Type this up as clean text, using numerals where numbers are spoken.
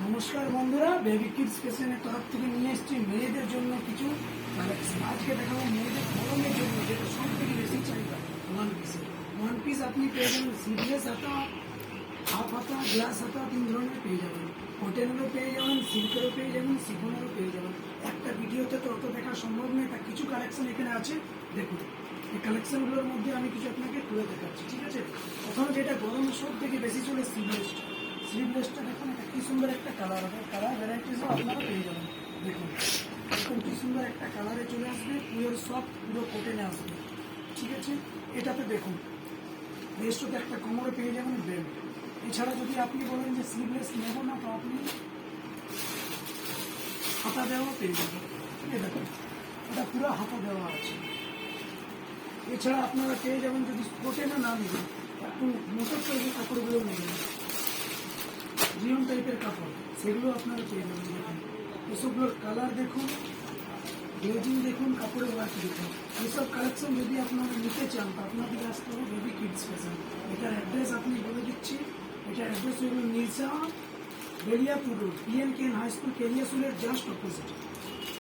নমস্কার বন্ধুরা, baby kids ফ্যাশনের তরফ থেকে নিয়ে এসেছি মেয়েদের জন্য কিছু কালেকশন। আজকে দেখাবো মেয়েদের গরমের জন্য যেটা সব থেকে বেশি চাহিদা ওয়ান পিস আপনি পেয়ে যাবেন সিডলেস হাতা, হাফ হাতা, গ্লাস হাতা, 3 ধরনের পেয়ে যাবেন। কটনেরও পেয়ে যাবেন, সিল্কেরও পেয়ে যাবেন, সিফনেরও পেয়ে যাবেন। একটা ভিডিওতে তো অত দেখা সম্ভব নয়, তা কিছু কালেকশন এখানে আছে, দেখুন। এই কালেকশনগুলোর মধ্যে আমি কিছু আপনাকে তুলে দেখাচ্ছি, ঠিক আছে। প্রথমে যেটা গরমের সব থেকে বেশি চলে স্লিভলেসটা দেখুন, এটা কি সুন্দর একটা কালার হবে। কালার ভ্যারাইটিসও আপনারা পেয়ে যাবেন। দেখুন দেখুন কি সুন্দর একটা কালারে চলে আসবে, পিওর সফট, পুরো কটনে আসবে, ঠিক আছে। এটাতে দেখুন বেস্টতে একটা কোমরে পেয়ে যাবেন বেল্ট। এছাড়া যদি আপনি বলেন যে স্লিভলেস নেব না, তো আপনি হাতা দেওয়া পেয়ে যাবেন। এই দেখুন এটা পুরো হাতা দেওয়া আছে। এছাড়া আপনারা পেয়ে যাবেন, যদি কটনে না নেবেন, একটু মোটর তৈরি কাপড়গুলো নেবেন, জিয়ন টাইপের কাপড়, সেগুলো আপনারা পেয়ে যাবেন। দেখুন এসবগুলোর কালার দেখুন, গ্লেজিং দেখুন, কাপড়ের ওয়ার্ক দেখুন। এইসব কালেকশন যদি আপনারা নিতে চান, তো আপনাদের আসতে হবে বেবি কিডস ফ্যাশন। এটার অ্যাড্রেস আপনি বলে দিচ্ছি। এটার অ্যাড্রেস হল Nirsa Beliapur road, PNKN high school, কেরিয়াসুলের জাস্ট অপোজিট।